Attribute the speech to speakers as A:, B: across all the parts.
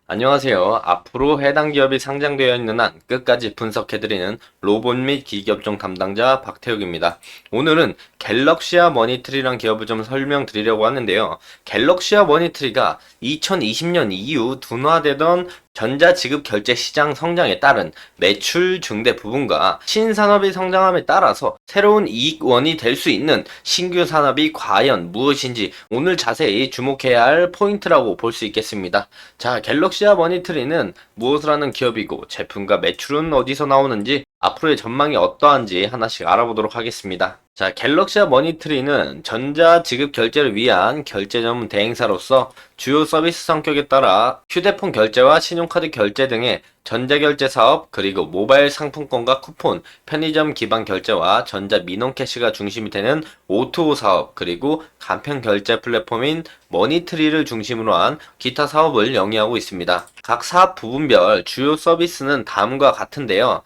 A: 안녕하세요. 앞으로 해당 기업이 상장되어 있는 한 끝까지 분석해드리는 로봇 및 기기업종 담당자 박태욱입니다. 오늘은 갤럭시아 머니트리란 기업을 좀 설명드리려고 하는데요. 갤럭시아 머니트리가 2020년 이후 둔화되던 전자지급 결제 시장 성장에 따른 매출 증대 부분과 신산업이 성장함에 따라서 새로운 이익원이 될 수 있는 신규 산업이 과연 무엇인지 오늘 자세히 주목해야 할 포인트라고 볼 수 있겠습니다. 자, 갤럭시아 머니트리는 무엇을 하는 기업이고 제품과 매출은 어디서 나오는지 앞으로의 전망이 어떠한지 하나씩 알아보도록 하겠습니다. 자, 갤럭시아 머니트리는 전자지급 결제를 위한 결제 전문 대행사로서 주요 서비스 성격에 따라 휴대폰 결제와 신용카드 결제 등의 전자결제 사업, 그리고 모바일 상품권과 쿠폰, 편의점 기반 결제와 전자 민원 캐시가 중심이 되는 O2O 사업, 그리고 간편 결제 플랫폼인 머니트리를 중심으로 한 기타 사업을 영위하고 있습니다. 각 사업 부분별 주요 서비스는 다음과 같은데요.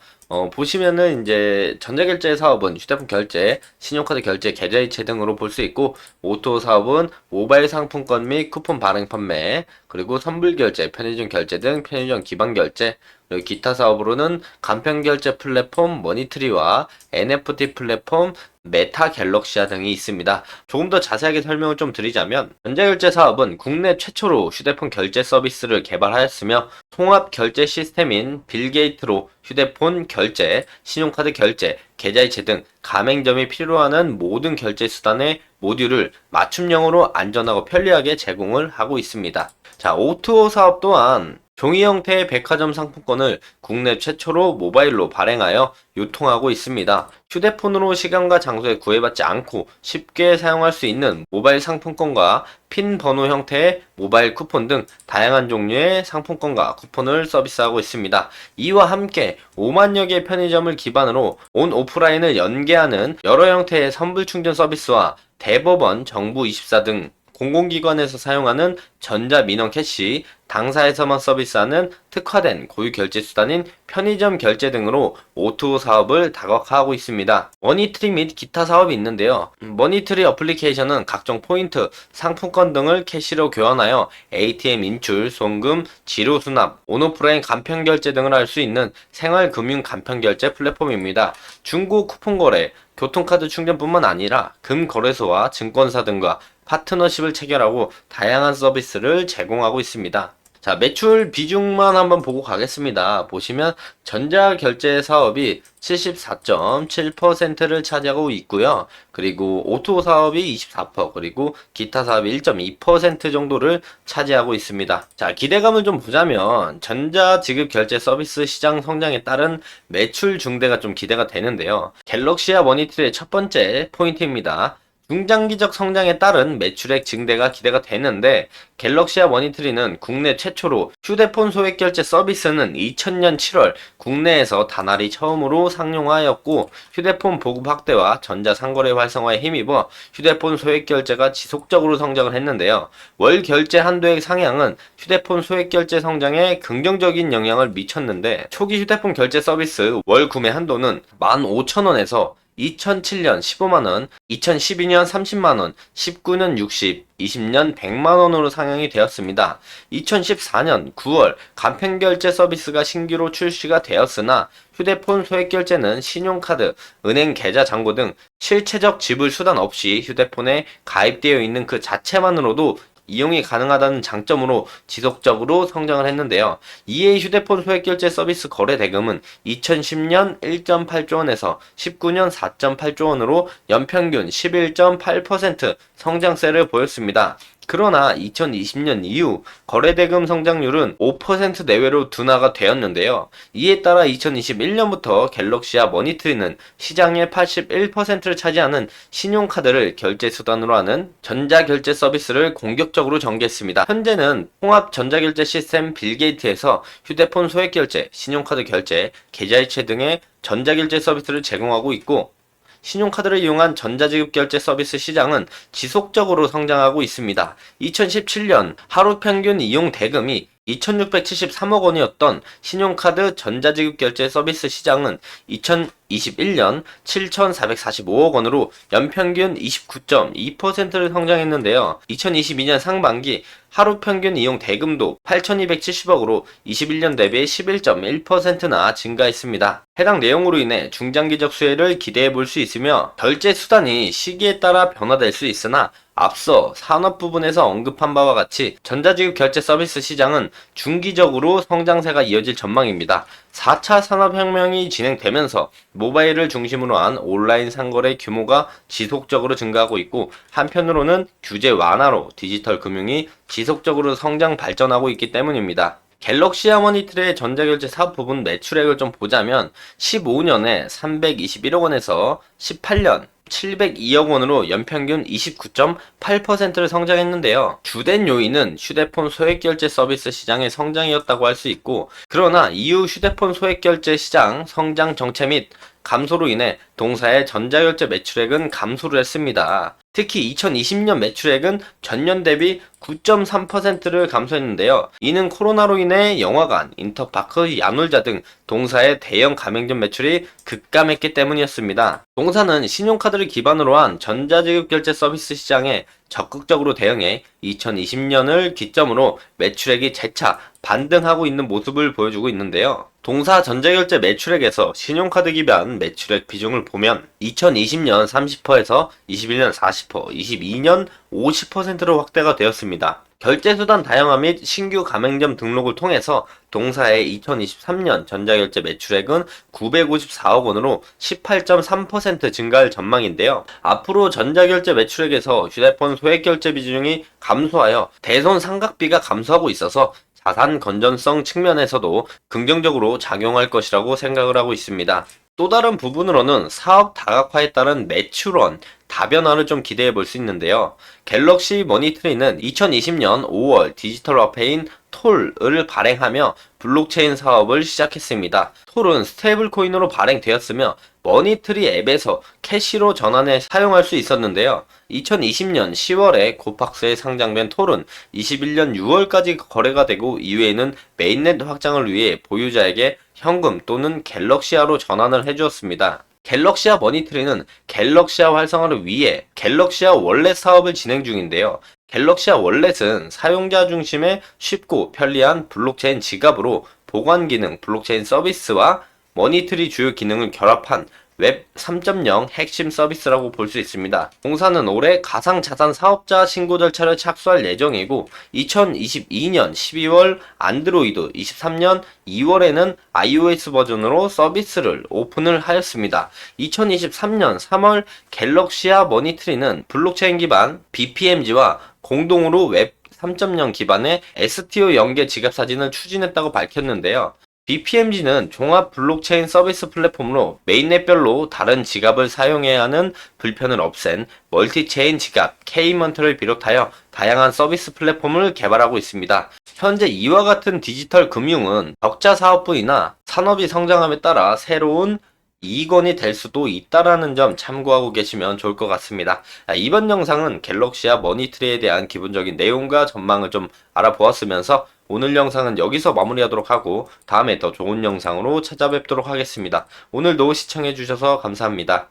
A: 보시면은 이제 전자결제 사업은 휴대폰 결제, 신용카드 결제, 계좌이체 등으로 볼 수 있고, 오토 사업은 모바일 상품권 및 쿠폰 발행 판매, 그리고 선불 결제, 편의점 결제 등 편의점 기반 결제, 그리고 기타 사업으로는 간편 결제 플랫폼 머니트리와 NFT 플랫폼 메타 갤럭시아 등이 있습니다. 조금 더 자세하게 설명을 좀 드리자면, 전자결제 사업은 국내 최초로 휴대폰 결제 서비스를 개발하였으며 통합 결제 시스템인 빌게이트로 휴대폰 결제, 신용카드 결제, 계좌이체 등 가맹점이 필요로 하는 모든 결제 수단의 모듈을 맞춤형으로 안전하고 편리하게 제공을 하고 있습니다. 자, O2O 사업 또한 종이 형태의 백화점 상품권을 국내 최초로 모바일로 발행하여 유통하고 있습니다. 휴대폰으로 시간과 장소에 구애받지 않고 쉽게 사용할 수 있는 모바일 상품권과 핀 번호 형태의 모바일 쿠폰 등 다양한 종류의 상품권과 쿠폰을 서비스하고 있습니다. 이와 함께 5만여 개 편의점을 기반으로 온 오프라인을 연계하는 여러 형태의 선불 충전 서비스와 대법원, 정부24 등 공공기관에서 사용하는 전자민원 캐시, 당사에서만 서비스하는 특화된 고유 결제 수단인 편의점 결제 등으로 O2O 사업을 다각화하고 있습니다. 머니트리 및 기타 사업이 있는데요. 머니트리 어플리케이션은 각종 포인트, 상품권 등을 캐시로 교환하여 ATM 인출, 송금, 지로 수납, 온오프라인 간편 결제 등을 할 수 있는 생활금융 간편 결제 플랫폼입니다. 중고 쿠폰 거래, 교통카드 충전뿐만 아니라 금거래소와 증권사 등과 파트너십을 체결하고 다양한 서비스를 제공하고 있습니다. 자, 매출 비중만 한번 보고 가겠습니다. 보시면 전자결제 사업이 74.7%를 차지하고 있고요. 그리고 오토 사업이 24%, 그리고 기타 사업이 1.2% 정도를 차지하고 있습니다. 자, 기대감을 좀 보자면 전자지급 결제 서비스 시장 성장에 따른 매출 증대가 좀 기대가 되는데요. 갤럭시아 머니트리의 첫 번째 포인트입니다. 중장기적 성장에 따른 매출액 증대가 기대가 되는데, 갤럭시아 머니트리는 국내 최초로 휴대폰 소액 결제 서비스는 2000년 7월 국내에서 다날이 처음으로 상용화하였고, 휴대폰 보급 확대와 전자상거래 활성화에 힘입어 휴대폰 소액 결제가 지속적으로 성장을 했는데요. 월 결제 한도액 상향은 휴대폰 소액 결제 성장에 긍정적인 영향을 미쳤는데, 초기 휴대폰 결제 서비스 월 구매 한도는 15,000원에서 2007년 15만원, 2012년 30만원, 19년 60, 20년 100만원으로 상향이 되었습니다. 2014년 9월 간편결제 서비스가 신규로 출시가 되었으나 휴대폰 소액결제는 신용카드, 은행 계좌 잔고 등 실체적 지불 수단 없이 휴대폰에 가입되어 있는 그 자체만으로도 이용이 가능하다는 장점으로 지속적으로 성장을 했는데요. 이에 휴대폰 소액결제 서비스 거래 대금은 2010년 1.8조 원에서 19년 4.8조 원으로 연평균 11.8% 성장세를 보였습니다. 그러나 2020년 이후 거래대금 성장률은 5% 내외로 둔화가 되었는데요. 이에 따라 2021년부터 갤럭시아 머니트리는 시장의 81%를 차지하는 신용카드를 결제 수단으로 하는 전자결제 서비스를 공격적으로 전개했습니다. 현재는 통합 전자결제 시스템 빌게이트에서 휴대폰 소액결제, 신용카드 결제, 계좌이체 등의 전자결제 서비스를 제공하고 있고, 신용카드를 이용한 전자지급 결제 서비스 시장은 지속적으로 성장하고 있습니다. 2017년 하루 평균 이용 대금이 2,673억 원이었던 신용카드 전자지급 결제 서비스 시장은 2021년 7,445억 원으로 연평균 29.2%를 성장했는데요. 2022년 상반기 하루 평균 이용 대금도 8,270억으로 21년 대비 11.1%나 증가했습니다. 해당 내용으로 인해 중장기적 수혜를 기대해 볼 수 있으며 결제 수단이 시기에 따라 변화될 수 있으나 앞서 산업 부분에서 언급한 바와 같이 전자지급 결제 서비스 시장은 중기적으로 성장세가 이어질 전망입니다. 4차 산업혁명이 진행되면서 모바일을 중심으로 한 온라인 상거래 규모가 지속적으로 증가하고 있고, 한편으로는 규제 완화로 디지털 금융이 지속적으로 성장 발전하고 있기 때문입니다. 갤럭시 하모니트리의 전자결제 사업 부분 매출액을 좀 보자면 15년에 321억 원에서 18년 702억 원으로 연평균 29.8%를 성장했는데요. 주된 요인은 휴대폰 소액결제 서비스 시장의 성장이었다고 할 수 있고, 그러나 이후 휴대폰 소액결제 시장 성장 정체 및 감소로 인해 동사의 전자결제 매출액은 감소를 했습니다. 특히 2020년 매출액은 전년 대비 9.3%를 감소했는데요. 이는 코로나로 인해 영화관, 인터파크, 야놀자 등 동사의 대형 가맹점 매출이 급감했기 때문이었습니다. 동사는 신용카드를 기반으로 한 전자지급 결제 서비스 시장에 적극적으로 대응해 2020년을 기점으로 매출액이 재차 반등하고 있는 모습을 보여주고 있는데요. 동사 전자결제 매출액에서 신용카드 기반 매출액 비중을 보면 2020년 30%에서 21년 40%, 22년 50%로 확대가 되었습니다. 결제수단 다양화 및 신규 가맹점 등록을 통해서 동사의 2023년 전자결제 매출액은 954억 원으로 18.3% 증가할 전망인데요. 앞으로 전자결제 매출액에서 휴대폰 소액결제 비중이 감소하여 대손 상각비가 감소하고 있어서 자산 건전성 측면에서도 긍정적으로 작용할 것이라고 생각을 하고 있습니다. 또 다른 부분으로는 사업 다각화에 따른 매출원 다변화를 좀 기대해 볼 수 있는데요. 갤럭시 머니트리는 2020년 5월 디지털 화폐인 톨을 발행하며 블록체인 사업을 시작했습니다. 톨은 스테이블 코인으로 발행되었으며 머니트리 앱에서 캐시로 전환해 사용할 수 있었는데요. 2020년 10월에 코팍스에 상장된 톨은 21년 6월까지 거래가 되고, 이후에는 메인넷 확장을 위해 보유자에게 현금 또는 갤럭시아로 전환을 해주었습니다. 갤럭시아 머니트리는 갤럭시아 활성화를 위해 갤럭시아 월렛 사업을 진행 중인데요. 갤럭시아 월렛은 사용자 중심의 쉽고 편리한 블록체인 지갑으로 보관 기능, 블록체인 서비스와 머니트리 주요 기능을 결합한 웹 3.0 핵심 서비스라고 볼 수 있습니다. 공사는 올해 가상자산 사업자 신고 절차를 착수할 예정이고, 2022년 12월 안드로이드, 23년 2월에는 iOS 버전으로 서비스를 오픈을 하였습니다. 2023년 3월 갤럭시아 머니트리는 블록체인 기반 BPMG와 공동으로 웹 3.0 기반의 STO 연계 지갑 사진을 추진했다고 밝혔는데요. BPMG는 종합 블록체인 서비스 플랫폼으로 메인넷별로 다른 지갑을 사용해야 하는 불편을 없앤 멀티체인 지갑 K먼트를 비롯하여 다양한 서비스 플랫폼을 개발하고 있습니다. 현재 이와 같은 디지털 금융은 적자 사업부이나 산업이 성장함에 따라 새로운 이익원이 될 수도 있다라는 점 참고하고 계시면 좋을 것 같습니다. 이번 영상은 갤럭시아 머니트리에 대한 기본적인 내용과 전망을 좀 알아보았으면서 오늘 영상은 여기서 마무리하도록 하고 다음에 더 좋은 영상으로 찾아뵙도록 하겠습니다. 오늘도 시청해주셔서 감사합니다.